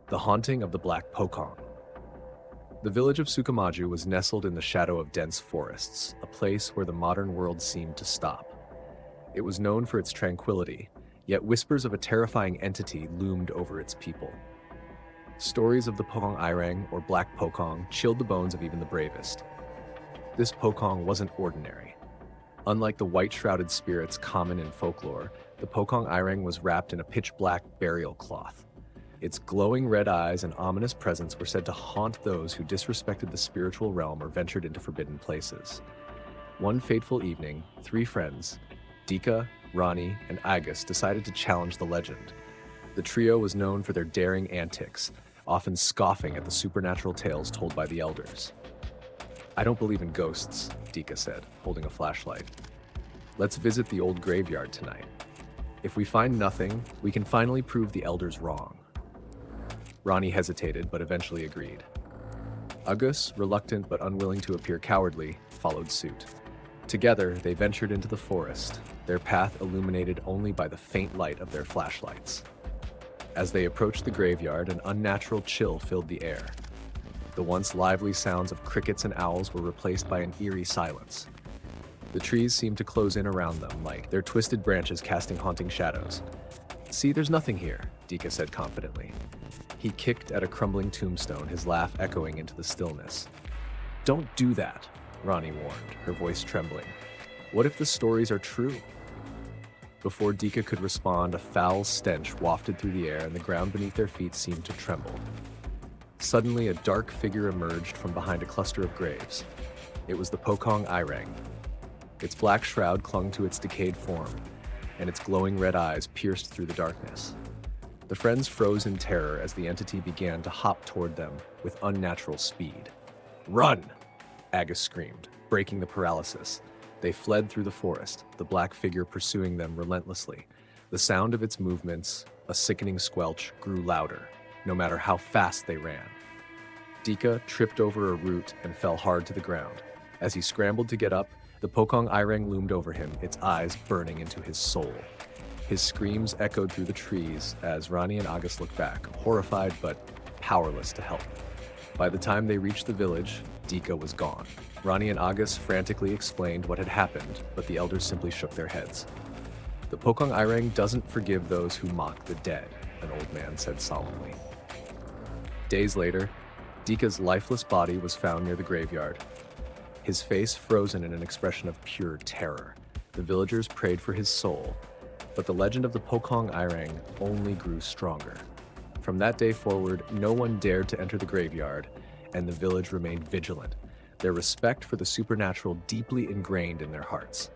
The haunting of the Black Pocong. The village of Sukamaju was nestled in the shadow of dense forests, a place where the modern world seemed to stop. It was known for its tranquility, yet whispers of a terrifying entity loomed over its people. Stories of the Pocong Irang, or Black Pocong, chilled the bones of even the bravest. This Pocong wasn't ordinary. Unlike the white-shrouded spirits common in folklore, the Pocong Irang was wrapped in a pitch-black burial cloth. Its glowing red eyes and ominous presence were said to haunt those who disrespected the spiritual realm or ventured into forbidden places. One fateful evening, three friends, Dika, Ronnie, and Agus, decided to challenge the legend. The trio was known for their daring antics, often scoffing at the supernatural tales told by the elders. "I don't believe in ghosts," Dika said, holding a flashlight. "Let's visit the old graveyard tonight. If we find nothing, we can finally prove the elders wrong." Ronnie hesitated, but eventually agreed. Agus, reluctant but unwilling to appear cowardly, followed suit. Together, they ventured into the forest, their path illuminated only by the faint light of their flashlights. As they approached the graveyard, an unnatural chill filled the air. The once lively sounds of crickets and owls were replaced by an eerie silence. The trees seemed to close in around them, like their twisted branches casting haunting shadows. "See, there's nothing here," Dika said confidently. He kicked at a crumbling tombstone, his laugh echoing into the stillness. "Don't do that," Ronnie warned, her voice trembling. "What if the stories are true?" Before Dika could respond, a foul stench wafted through the air and the ground beneath their feet seemed to tremble. Suddenly, a dark figure emerged from behind a cluster of graves. It was the Pocong Irang. Its black shroud clung to its decayed form, and its glowing red eyes pierced through the darkness. The friends froze in terror as the entity began to hop toward them with unnatural speed. "Run!" Agus screamed, breaking the paralysis. They fled through the forest, the black figure pursuing them relentlessly. The sound of its movements, a sickening squelch, grew louder, no matter how fast they ran. Dika tripped over a root and fell hard to the ground. As he scrambled to get up, the Pocong Irang loomed over him, its eyes burning into his soul. His screams echoed through the trees as Ronnie and Agus looked back, horrified but powerless to help. By the time they reached the village, Dika was gone. Ronnie and Agus frantically explained what had happened, but the elders simply shook their heads. "The Pocong Irang doesn't forgive those who mock the dead," an old man said solemnly. Days later, Dika's lifeless body was found near the graveyard, his face frozen in an expression of pure terror. The villagers prayed for his soul, but the legend of the Pocong Irang only grew stronger. From that day forward, no one dared to enter the graveyard, and the village remained vigilant, their respect for the supernatural deeply ingrained in their hearts.